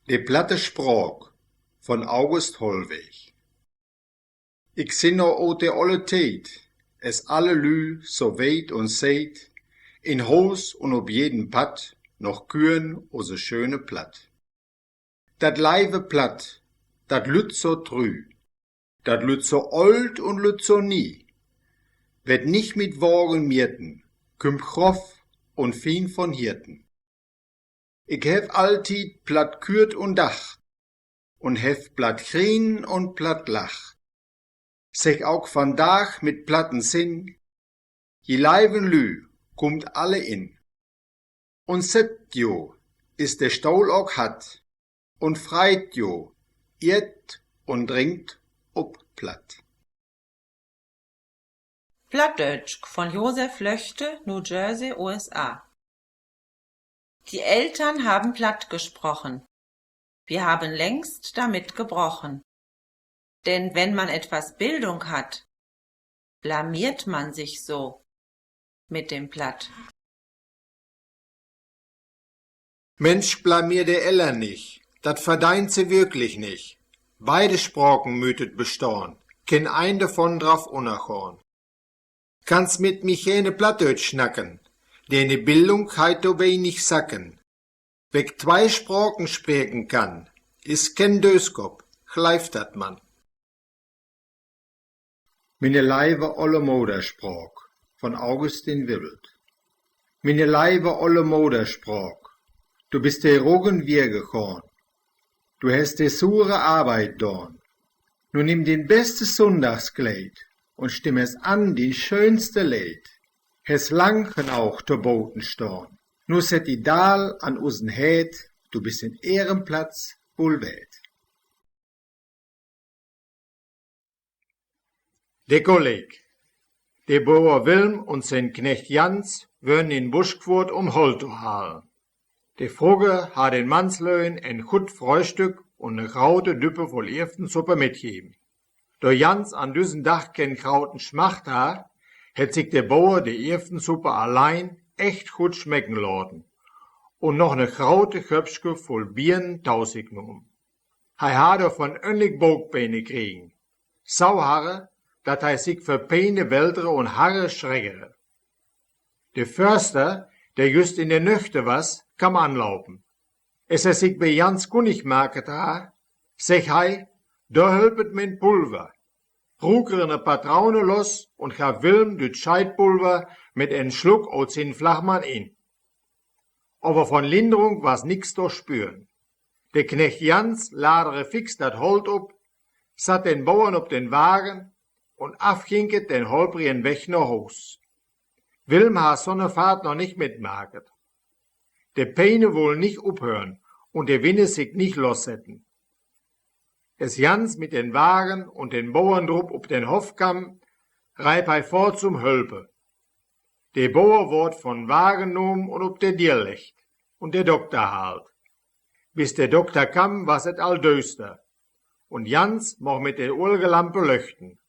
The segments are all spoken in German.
De platte Sprach von August Hollweg. Ik zin no out de alle tijd, es alle lü so weet und seht, in Haus und ob jeden Pad noch küren o so schöne Platt. Dat leive platt, dat lüt so trü, dat lüt so old und lüt so nie, wird nicht mit Worgen mierten, kümmt groff und fien von Hirten. Ich hef alltied platt kürt und dacht, und hef platt grien und platt lacht. Sech auch vandaag mit platten Sinn, je leiven lü, kommt alle in. Und set jo, ist der Staul auch hat, und freit jo, irrt und dringt ob platt. Plattdeutsch von Joseph Löchte, New Jersey, USA. Die Eltern haben platt gesprochen. Wir haben längst damit gebrochen. Denn wenn man etwas Bildung hat, blamiert man sich so mit dem Platt. Mensch, blamier de Eller nicht, dat verdeint sie wirklich nicht. Beide Sprachen mütet bestorn, ken ein davon drauf unerhorn. Kannst mit mich jene Plattdeutsch schnacken, dene Bildung heit do wenig sacken. Weg zwei Sprachen sprechen kann, is ken Döskop, gleift dat man. Meine leive olle Modersprach von Augustin Wibbelt. Meine leive olle Modersprach, du bist der Roggen wir gekorn. Du hast de sure Arbeit dorn. Nun nimm den beste Sonntagskleid und stimm es an die schönste Lied. Es langen auch to Boten storn. Nu set die Dahl an usen Hed, du bist in Ehrenplatz wohl wät. De Kolleg. De Bauer Wilm und sein Knecht Jans würden in Buschquart Holt zu halen. De Frugge ha den Mannslöwen ein gut Frühstück und ne graute Düppe voll Irftensuppe mitgeben. Do Jans an düsen Dach ken krauten Schmacht ha, hätt sich der Bauer de Irftensuppe allein echt gut schmecken lassen und noch ne graute Köpfke voll Bieren tausig genommen. Hei ha davon önlig Bogbeine kriegen. Sauhaare, dat hij sich für Peine wältere und Harre schreckere. De Förster, der just in der Nöchte was, kam anlaufen. Es er sich bei Jans Gunnig merket ha, sech hei, da hölpet mein Pulver. Ruker ne Patraune los und gab Wilm düt Scheidpulver mit en Schluck aus den Flachmann in. Aber von Linderung was nix doch spüren. Der Knecht Jans ladere fix dat Holt op, sat den Bauern op den Wagen und afginket den holprigen Weg nach Haus. Wilm ha sonne Fahrt noch nicht mitmaket. De Peine wohl nicht uphören und der Winne sich nicht lossetten. Es Jans mit den Wagen und den Bauerndrupp ob den Hof kam, reib hei fort zum Hölpe. Der Bauer ward von Wagen genommen und ob der Dier lecht und der Doktor halt. Bis der Doktor kam, was et all döster und Jans moch mit der Urgelampe löchten.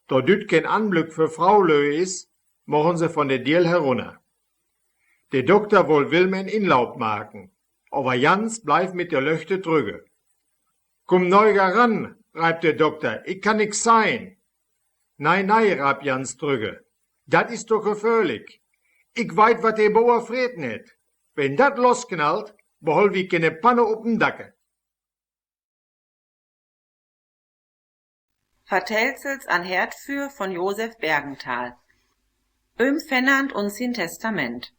Da düt kein Anblick für Frau Löhe is, mochen sie von der Diel herunter. Der Doktor wohl Wilm en Inlaub machen, aber Jans bleib mit der Löchte drüge. Komm neuger ran, reibt der Doktor, ich kann nix sein. Nein, reibt Jans drüge, dat is doch gefährlich. Ich weit, wat der Bauer freten het. Wenn dat losknallt, behol wie keine Panne op'n Dacke. Vertelsels an Herdfür von Josef Bergenthal. Fennand und sin Testament.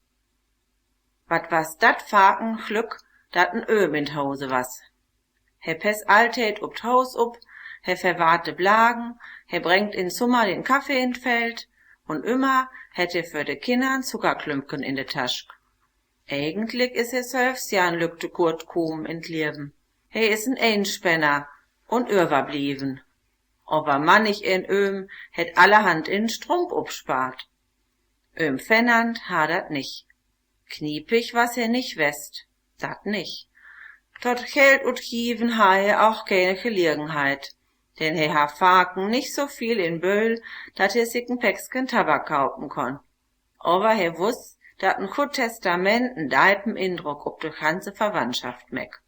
Wat was dat Faken Glück, dat n in Hause was. He pes Altät ob Haus up, he verwahrte Blagen, he bringt in Summer den Kaffee in Feld und immer hätte für de Kindern Zuckerklümpken in de Tasch. Eigentlich is he selbst ja n lückte Kurt Kuhm in Leben. He is n Einspänner und überblieben. Aber mannig in het allerhand in Strump upspart. Fennand hadert nicht. Kniepig was er nicht west, dat nicht. Tot Geld und Gieven ha er auch keine Gelegenheit, denn he ha Faken nicht so viel in Böll, dat er sich n Päcksken Tabak kaufen konn. Aber he wuss, dat n gut Testament n deipen Indruck ob de ganze Verwandtschaft meck.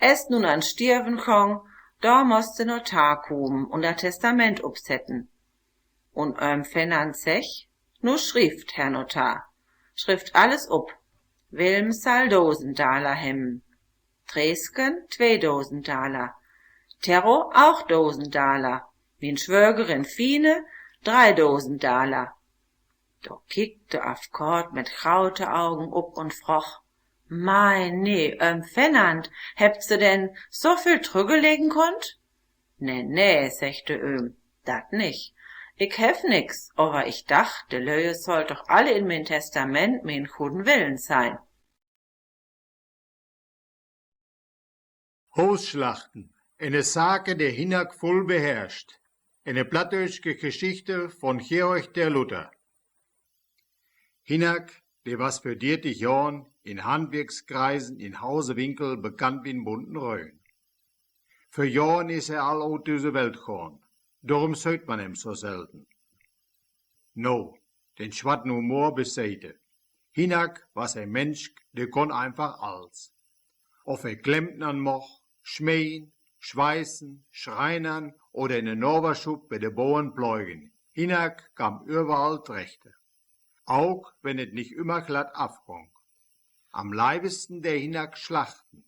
Es nun an Stirven kong, da moste Notar kommen und a Testament upsetten. Und Fennern sech, nu schrift, Herr Notar, schrift alles up. Wilm soll 1000 Daler hemmen, Dresken 2000 Daler, Terro auch 1000 Daler, min Schwögerin Fine 3000 Daler. Da kickte Afkord mit kraute Augen up und froch, mein, nee, Fennand, hebt's denn so viel Trügge legen konnt? Nee, sechte dat nicht. Ich hef nix, aber ich dacht, de Löhe soll doch alle in mein Testament min guten Willen sein. Hosschlachten, eine Sake, der Hinak voll beherrscht. Eine plattdeutsche Geschichte von Georg der Luther. Hinak, der was für 30 Jahren in Handwerkskreisen in Hausewinkel bekannt wie in bunten Röhren. Für Jahren ist all out diese Welt gegangen. Darum sögt man ihm so selten. No, den schwatten Humor beiseite. Hinak was ein Mensch, der kon einfach alles. Ob Klempnern moch, schmähen, schweißen, schreinern oder in den Norberschub bei de Bauern pläugen. Hinak kam überall rechte. Auch wenn es nicht immer glatt afging. Am leibesten der Hinak schlachten,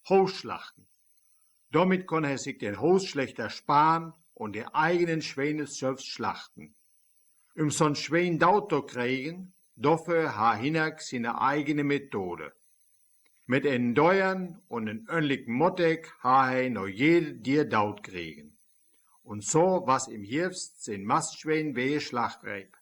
Hosschlachten. Damit kon er sich den Hosschlechter sparen und die eigenen Schwäne selbst schlachten. So'n Schwein daut zu kriegen, dafür ha Hinak seine eigene Methode. Mit en Deuern und en öhnlichen Mottek ha er noch jede Dier daut kriegen. Und so was im Herbst sein Mastschwein wehe Schlachtreib.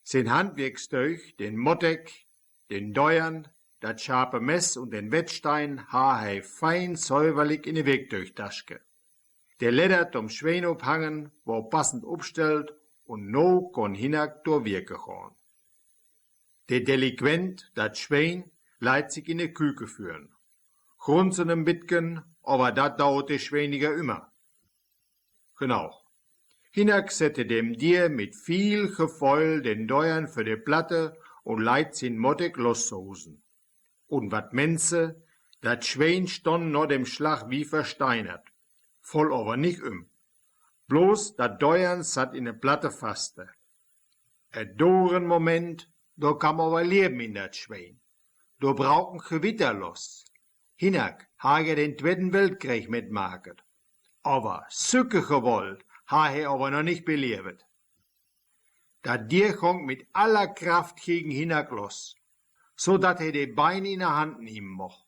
Sein Handwerksteuch, den Mottek, den Deuern, dat scharpe Mess und den Wettstein ha er fein säuberlich in die Wegdurchtaschke. Der Leder zum Schwein abhangen, war passend upstellt und no kon Hinak durch Wirke gehen. Der Delinquent, dat Schwein, leiht sich in die Küke führen. Grunzen im Bitken, aber dat dauert die Schweiniger immer. Genau. Hinak sette dem Dier mit viel Gefeul den Deuern für die Platte und leiht sin Mottek lossosen. Und wat mense, dat Schwein stond no dem Schlag wie versteinert. Voll aber nicht Bloß dat Deuern sat in de Platte faste. Doren Moment, do kam aber Leben in dat Schwein. Do brauchen Gewitter los. Hinak hage den Zweiten Weltkrieg mitmaket. Aber Sücke gewollt, ha er aber noch nicht belebt. Dat Dier kommt mit aller Kraft gegen Hinak los, so dat er die Beine in der Hand nehmen moch.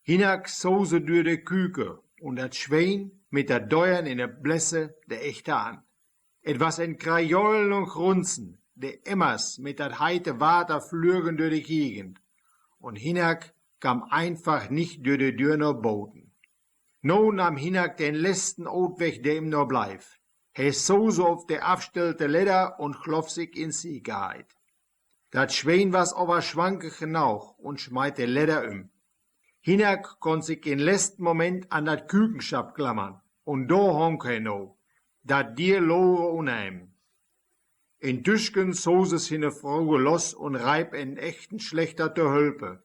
Hinak soße durch de Küke und dat Schwein mit der Deuern in der Blässe der echte Hand. Etwas en Krajollen und Grunzen, de Emmers mit dat heite Water flürgen durch die Gegend. Und Hinak kam einfach nicht durch die Dürner Boden. No nahm Hinak den letzten Ot weg, der ihm noch bleif. He soße auf der abstellte Leder und kloff sich in Sicherheit. Dat Schwein was aber schwanke genauch und schmeite Leder Hinak kon sich in letzten Moment an dat Kükenschap klammern. Und do honk er no, dat Dier lore unheim. In Tüschken soße seine Frau los und reib en echten Schlechter te Hölpe.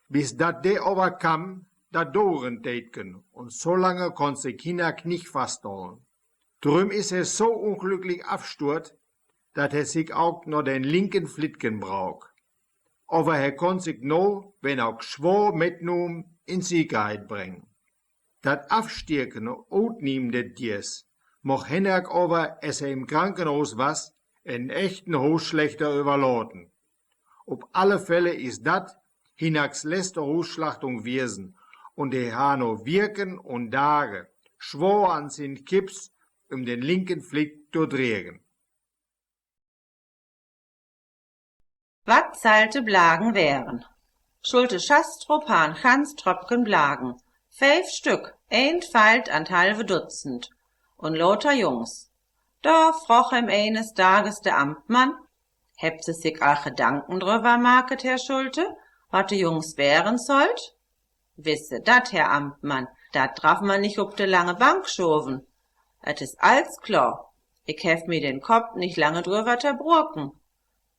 Bis dat de aber kam, dat Doren tätken, und so lange kon sich Hinak nicht fastholen. Drum is er so unglücklich absturt, dat er sich auch noch den linken Flitken brauch. Aber er kon sich no, wenn auch schwor mitnum, in Sicherheit bringen. Dat Afstierken und Outnehmen des Diers, moch Hinak aber, es er im Krankenhaus was, en echten Hosschlechter überlauten. Auf alle Fälle is dat Hinaks letzte Hosschlachtung wiesen, und er ha no wirken und Tage, schwor an sin Kips, den linken Flick zu drehen. Wat zahlte Blagen wären? Schulte Schastrup han Hans Tröpken Blagen. 5 Stück, ein feilt an halbe Dutzend. Und lauter Jungs. Da froch ihm eines Tages der Amtmann, hebt se sich all Gedanken drüber market, Herr Schulte, wat de Jungs wären sollt? Wisse dat, Herr Amtmann, dat darf man nicht ob de lange Bank schoven. Et is alls klar. Ich hef mir den Kopf nicht lange drüber zerbrocken.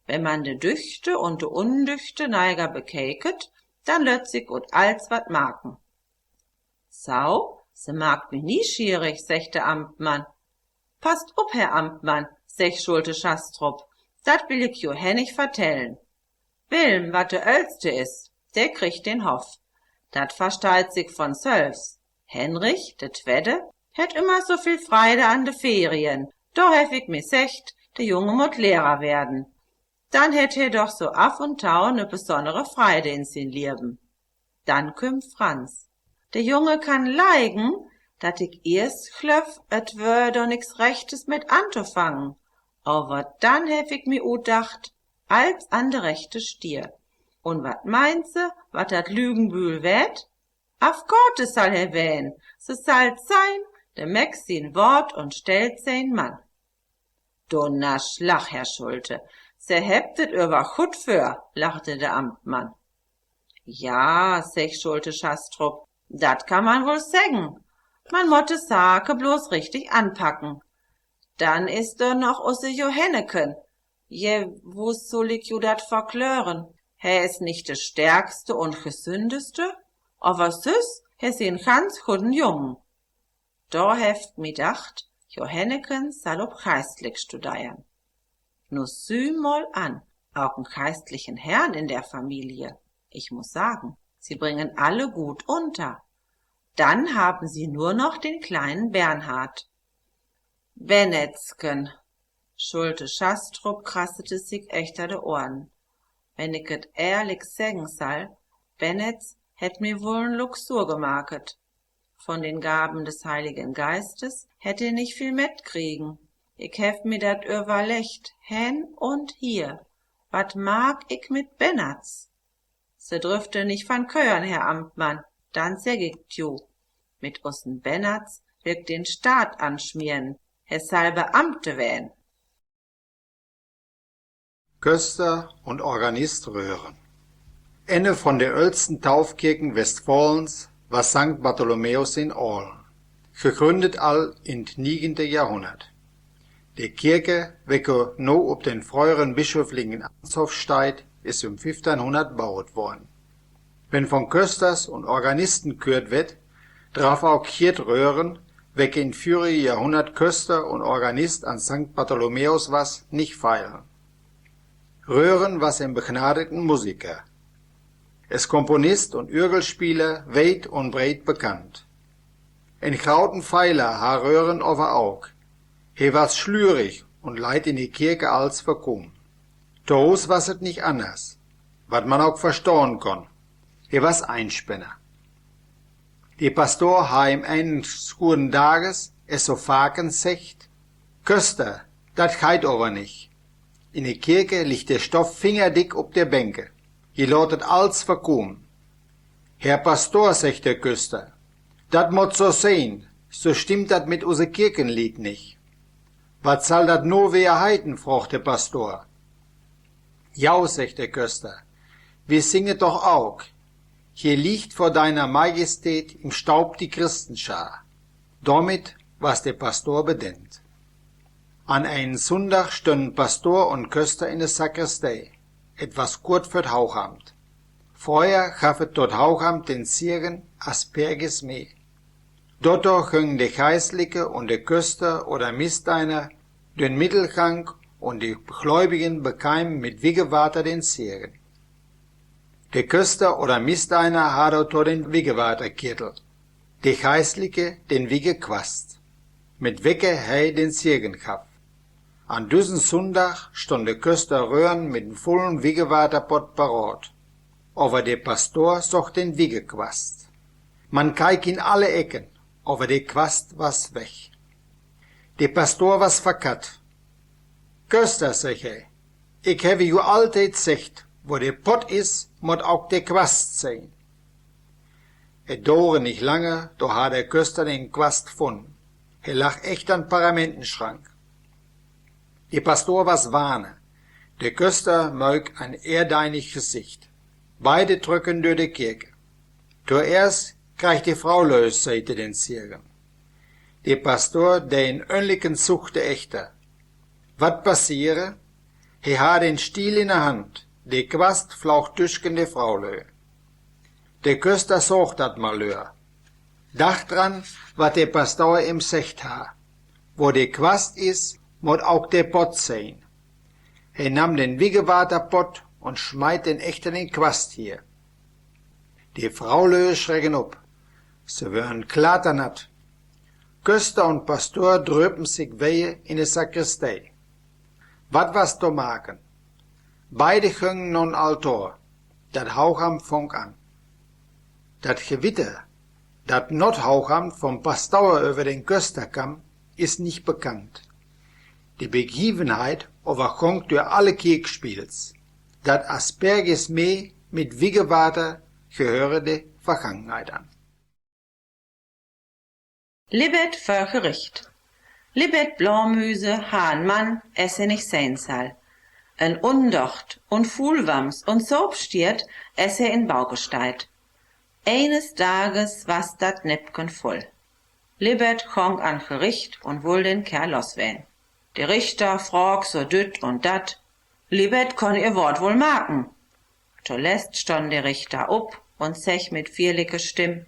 Wenn man de Düchte und de Undüchte neiger bekeket, dann löt sich und alls wat marken. Sau, se mag mich nie schierig, sech der Amtmann. Passt up, Herr Amtmann, sech Schulte Schastrup, dat will ich Johannig vertellen. Wilm, wat de Oelste is, der kriegt den Hoff. Dat versteit sich von selbst. Henrich, de Twedde, het immer so viel Freude an de Ferien. Do hef ich mir secht, de Junge mut Lehrer werden. Dann hätt er doch so af und tau ne besondere Freude in sin Leben. Dann kümmt Franz. De Junge kann leigen, dat ich erst glöff, et wär doch nix Rechtes mit anzufangen. Aber dann hef ich mir udacht, als an de rechte Stier. Und wat meinse, wat dat Lügenbühl wät? Auf Gott, es soll er wähn, se sallt sein, de meck sin Wort und stellt sein Mann. Donner Schlag, Herr Schulte, se hebtet über gut für, lachte der Amtmann. Ja, sech Schulte Schastrup, dat kann man wohl sägen. Man motte Sake bloß richtig anpacken. Dann ist doch noch usse Johanneken. Je, wo soll ich ju dat verklören? He is nicht de stärkste und gesündeste, aber süß, he sin ganz guten Jungen. Da heft mi dacht, Johanneken sall ob geistlich studieren. Nu sü mal an, auch n geistlichen Herrn in der Familie. Ich muss sagen, sie bringen alle gut unter. Dann haben sie nur noch den kleinen Bernhard. Bennetzken, Schulte Schastrup krassete sich echter de Ohren. Wenn ich et ehrlich sägen sall, Bennetz hätt mir wohl n Luxur gemaket. Von den Gaben des Heiligen Geistes hätt er nicht viel mitkriegen. Ich hef mir dat überlecht, hen und hier. Wat mag ich mit Bennatz? Se drüfte nicht van Köern, Herr Amtmann, dann säg ich ju. Mit ussen Bennatz wirkt den Staat anschmieren, es soll Beamte wähn. Köster und Organist Röhren. Eine von der ältesten Taufkirchen Westfalens war St. Bartholomäus in Aalen, gegründet all in 9. Jahrhundert. Die Kirche, welche no ob den früheren bischöflichen Amtshof steht, ist 1500 baut worden. Wenn von Kösters und Organisten gehört wird, darf auch Kiert Röhren, welche in früheren Jahrhundert Köster und Organist an St. Bartholomäus was, nicht feiern. Röhren was ein begnadeten Musiker. Es Komponist und Orgelspieler weit und breit bekannt. Ein grauten Pfeiler ha Röhren over Aug. He was schlürig und leid in die Kirche als verkum. Toos was et nicht anders, wat man auch verstauen kon. He was Einspänner. Die Pastor ha im einen skuren Tages es so faken secht. Köster, dat geit aber nicht. In die Kirche liegt der Stoff fingerdick ob der Bänke. Je lautet als verkum. Herr Pastor, sagt der Köster, dat mot so sehn, so stimmt dat mit use Kirchenlied nicht. Wat soll dat no wer heiten, frocht der Pastor. Ja, sagt der Köster, wir singet doch auch. Hier liegt vor deiner Majestät im Staub die Christenschar. Damit was der Pastor bedenkt. An einen Sonntag stünden Pastor und Köster in der Sakristei, etwas kurz für das Hauchamt. Vorher gaffet dort Hauchamt den Zieren Asperges mehr. Dort gingen die Geistliche und der Köster oder Misteiner den Mittelgang und die Gläubigen bekamen mit Wiegewater den Zieren. Der Köster oder Misteiner hatte dort den Wiegewaterkirtel, die Geistliche den Wiegequast, mit Wecke hei den Zieren gab. An düsen Sonntag stund der Köster Röhren mit dem vollen Wiegewaterpott parat. Aber der Pastor socht den Wiegequast. Man keik in alle Ecken, aber der Quast was weg. Der Pastor was verkat. Köster, sag ich habe ju alltid secht, wo der Pott is, mot auch der Quast sein. Et dore nicht lange, do ha der Köster den Quast gefunden. Er lag echt an Paramentenschrank. Der Pastor was warne. Der Köster mög ein erdeinig Gesicht. Beide drücken durch die Kirche. Zuerst kriegt die Frau lös, sagte den Zieren. Der Pastor, der in önlichen suchte echter. Wat passiere? He ha den Stiel in der Hand. Der Quast flaucht tüschken der Frau lö. Der Köster socht dat mal lö. Dacht dran, wat der Pastor im secht ha. Wo der Quast is, mot auch der Pott sein. Er nahm den Wiegewaterpott und schmeit den echten in Quast hier. Die Fraulöhe schrecken up. Sie wären klaternat. Köster und Pastor dröpen sich wehe in de Sakristei. Wat was to maken? Beide gingen non Altor. Dat Haucham fong an. Dat Gewitter, dat not Haucham vom Pastor über den Köster kam, ist nicht bekannt. Die Begivenheit overgongt durch alle Kirchspiels. Dat Asperges mee mit Wiegewater gehöre de Vergangenheit an. Libbet für Gericht. Libbet Blaumüse, Hahn Mann, esse nicht sein soll. En Undocht und Fuhlwams und Soapstiert esse in Baugesteit. Eines Tages was dat Nepken voll. Libbet kong an Gericht und wohl den Kerl loswählen. Der Richter frag so düt und dat. Libbet konn ihr Wort wohl maken. Zuletzt stond der Richter up und sech mit vierliche Stimm.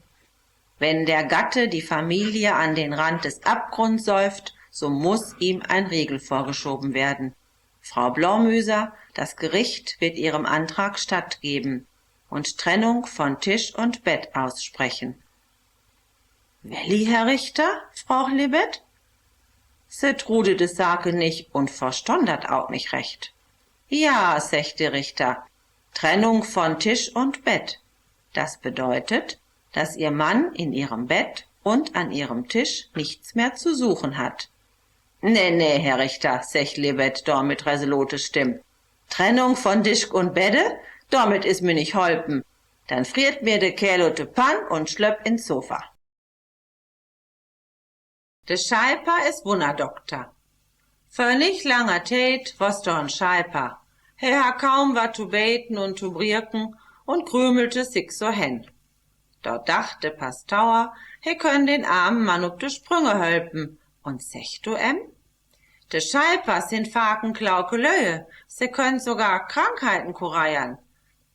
Wenn der Gatte die Familie an den Rand des Abgrunds säuft, so muß ihm ein Riegel vorgeschoben werden. Frau Blaumüser, das Gericht wird ihrem Antrag stattgeben und Trennung von Tisch und Bett aussprechen. Welli, Herr Richter? Frau Libbet? Se trude de Sake nicht und verstond dat auch nicht recht. Ja, sech der Richter, Trennung von Tisch und Bett. Das bedeutet, dass ihr Mann in ihrem Bett und an ihrem Tisch nichts mehr zu suchen hat. Nee, Herr Richter, sech Libbet da mit resolote Stimm. Trennung von Tisch und Bette, damit is mir nicht holpen. Dann friert mir de Kerl de Pann und schlöpp ins Sofa. De Scheiper is Wunderdoktor. Für nicht langer Tät was do ein Scheiper. Er ha kaum wat zu beten und zu brierken und krümelte sich so hen. Dort dachte Pastor, he könn den armen Mann ob de Sprünge hölpen. Und sech du de Scheiper sind Faken klauke Löhe, se können sogar Krankheiten kureiern.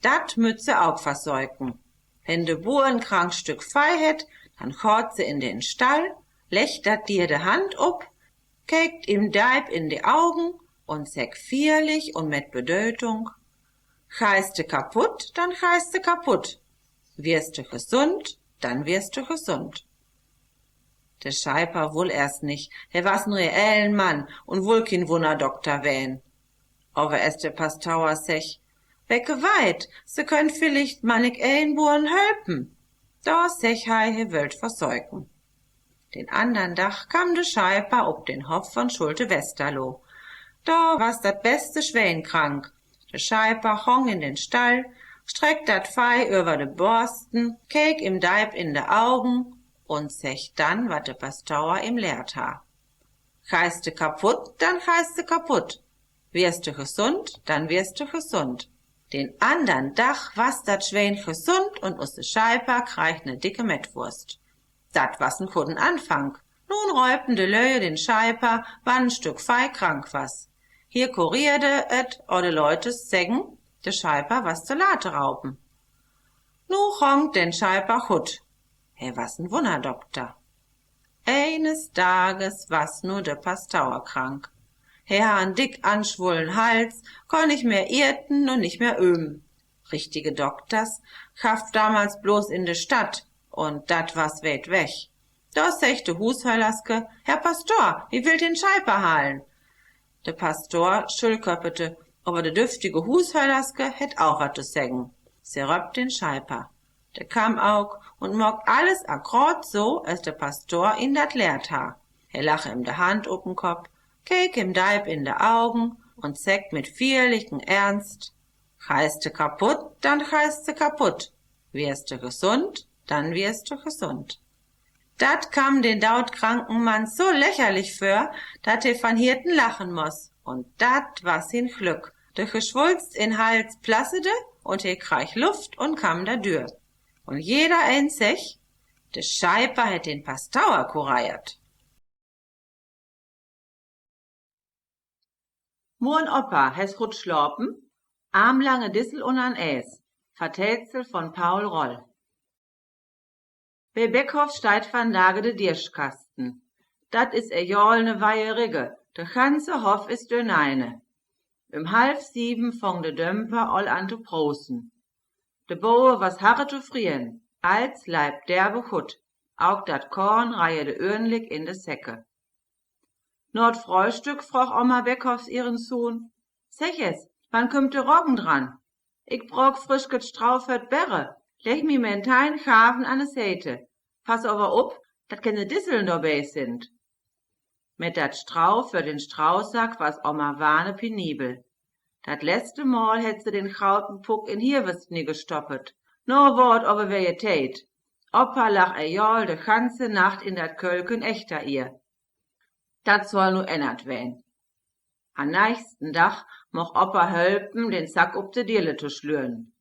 Dat müt se auch versäuken. Wenn de Buren Krankstück fei het, dann chort se in den Stall, lächtert dir de Hand up, kekt ihm Deib in die Augen und säg vierlich und mit Bedeutung. Cheiste kaputt, dann cheiste kaputt. Wirst du gesund, dann wirst du gesund. Der Scheiper wohl erst nicht, er war's nur reellen Mann und wohl kein Wunderdoktor wähn. Aber es der Pastor sech, wecke weit, se könnt vielleicht mannig Ellenburen hölpen. Da sech hei, he wölt versäuken. Den andern Dach kam de Scheiper ob den Hof von Schulte Westerlo. Da war's dat beste Schwein krank. De Scheiper hong in den Stall, streckt dat Fei über de Borsten, kek im Deib in de Augen und sech dann, wat de Pastor ihm lehrt ha. Cheiste kaputt, dann cheiste kaputt. Wirst du gesund, dann wirst du gesund. Den andern Dach was dat Schwein gesund und us de Scheiper kreicht ne dicke Mettwurst. Dat was n guten Anfang. Nun räupten de Löhe den Scheiper, wann n Stück Fei krank was. Hier kurierde et, o de Leute sägen, de Scheiper was zu Late raupen. Nu hongt den Scheiper gut. He was n Wunderdoktor. Eines Tages was nur de Pastor krank. He ha n dick anschwullen Hals, konn nicht mehr irten und nicht mehr öben. Richtige Doktors schafft damals bloß in de Stadt und dat was weit weg. Da sechte Hushöllerske, Herr Pastor, wie will den Scheiper halen? De Pastor schüllköppete, aber de düftige Hushöllerske hätt auch wat zu sägen. Se röppt den Scheiper. Der kam auch und mogt alles akkurat so, als der Pastor ihn dat lehrt ha. Er lache ihm de Hand op'n Kopf, kek ihm Deib in de Augen und sägt mit vierlichen Ernst, cheiste kaputt, dann cheiste kaputt. Wirst du gesund, dann wirst du gesund. Dat kam den dautkranken Mann so lächerlich für, dat er van Hirten lachen muss. Und dat was hin Glück. De Geschwulst in Hals plassede und er kreich Luft und kam da dür. Und jeder ein sech, de Scheiper hätt den Pastor kureiert. Mo'n Opa, hes gut schlorpen? Armlange Dissel und an Äs. Vertälzel von Paul Roll. Bei Beckhoff steit vandaag de Dirschkasten. Dat is ejol ne weie Rigge, de ganze Hof is döneine. 6:30 fong de Dömper all an te prosen. De Boe was harre te frien, als leib derbe gut. Auch dat Korn reihe de Örnlig in de Säcke. Nord Frühstück froch Oma Beckhoffs ihren Sohn. Sech es, wann kümmt de Roggen dran? Ich brauch frisch get Strau für Berre. Leg mi mentein Schafen an de Seite. Pass aber op, dat keine Disseln dabei sind. Mit dat Strau für den Straußsack was Oma Warne penibel. Dat letzte Mal hätt sie den krauten Puck in Hirwist nie gestoppet. No wort aber wer je tät. Opa lach ejol de ganze Nacht in dat Kölken echter ihr. Dat soll nu ändert wen. An nächsten Dach moch Opa hölpen, den Sack ob de Dirle zu schlüren.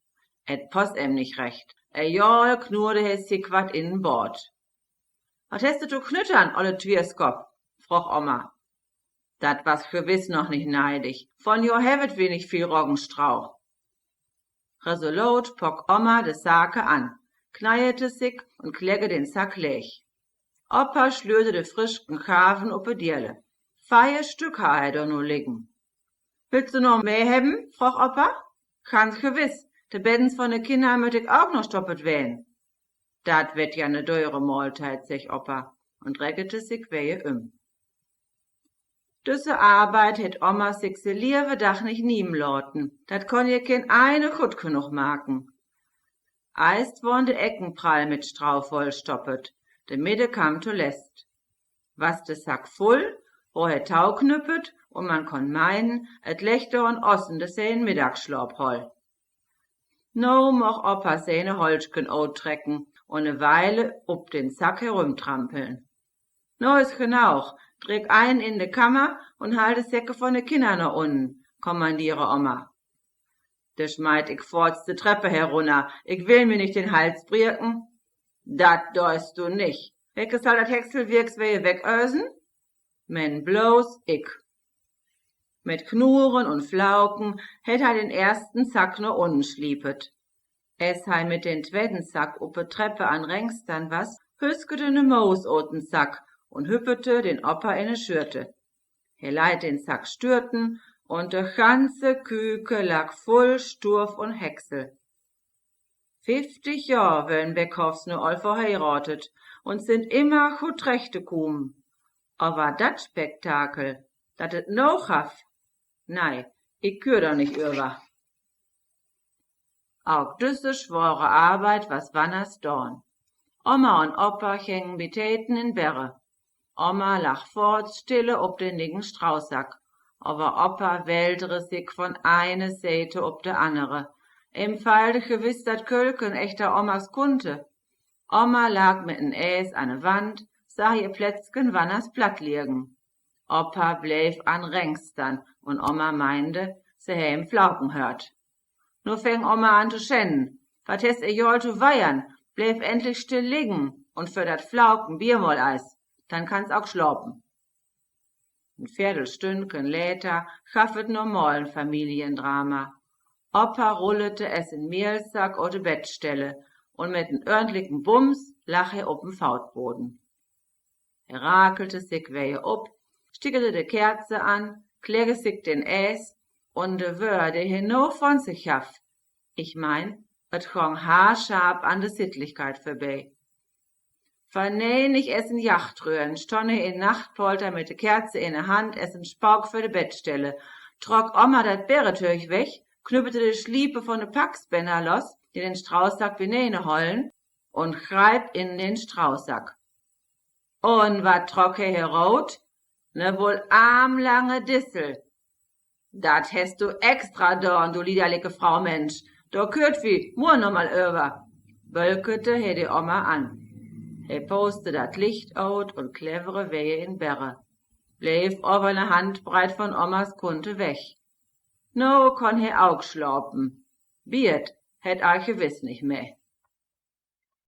Et post em nicht recht. Ejol knurrde hes sich wat in Bord. Wat hast du zu knüttern, olle Twierskop? Froch Oma. Dat was gewiss noch nicht neidig. Von jo hevet wenig viel Roggenstrauch. Resolut pock Oma de Sake an, kneiete sich und klegge den Sack leeg. Opa schlürte de frischken Schafen op de Dirle. 4 Stück ha er do no liggen. Willst du noch mehr hebben, froch Opa? Ganz gewiss, de Beddens von de Kinder möt ich auch noch stoppet wehen. Dat wird ja ne teure Mahlzeit, sech Opa, und reckete sich wehe Düsse Arbeit hätt Oma sich se liewe Dach nicht niem loten, dat konn je kein eine gut genug maken. Eist worn de Ecken prall mit Strau voll stoppet, de Mitte kam to läst. Was de Sack voll, wo het Tau knüppet, und man konn meinen, et lechte und ossen de sehen Mittagsschlop holl. No moch Opa seine Holzken out trecken und ne Weile ob den Sack herumtrampeln. No is genauch, dreh ein in de Kammer und halte Säcke von de Kinder nach unten, kommandiere Oma. De schmeit ich forts de Treppe herunter, ich will mir nicht den Hals brierken. Dat deust du nicht. Wecke soll dat Häckselwirks wehe wegösen? Men bloß ich. Mit Knuren und Flauken hätt den ersten Sack nur unten schliepet. Es hei mit den zweiten Sack uppe Treppe an Rengstern was, hüskete ne Maus oten Sack und hüppete den Opa in ne Schürte. Er leit den Sack stürten und de ganze Küke lag voll Sturf und Häcksel. 50 Jahr wellen Beckhoffs nu all verheiratet und sind immer gut rechte Kumen. Aber dat Spektakel, dat et noch haf, nei, ich kür doch nicht über. Auch düsse schwore Arbeit was wanners dorn. Oma und Opa hängen betäten in Berre. Oma lach fort stille ob den dicken Straußsack, aber Opa wäldere sich von eine Seite ob de andere. Im Fall gewiss dat Kölken echter Omas Kunte. Oma lag mit en Äs an de Wand, sah ihr Plätzken wanners platt liegen. Opa bleef an Rengstern und Oma meinde, se hä im Flauken hört. Nur fäng Oma an zu schennen. Wat häst jol zu weiern, bleef endlich still liegen und für dat Flauken Biermolleis, dann kann's auch schloppen. Ein Viertelstündchen later schaffet normalen Familiendrama. Opa rullete es in Mehlsack oder Bettstelle und mit n ordentlichen Bums lach er op'm Fautboden. Er rakelte sich wehe op, stickete de Kerze an, klegge sich den Äs und de Wörde hino von sich haff. Ich mein, et gong haarscharf an de Sittlichkeit vorbei. Vernäh nicht essen Jachtröhren, stonne in Nachtpolter mit de Kerze in der Hand, essen Spauk für de Bettstelle, trock Oma dat Bäretürch weg, knüppete de Schliepe von de Packsbänder los, die den Straußsack benene hollen, und greib in den Straußsack. Und wat trock he rot? Ne wohl armlange Dissel. Dat hast du extra dorn, du liederliche Frau Mensch. Do kürt wie, mur no mal über. Wölkete he die Oma an. He poste dat Licht out und clevere Wehe in Berre. Bleef over ne Handbreit von Omas Kunte weg. No konn he auch schlaupen. Biert hätt euch gewiss nicht mehr.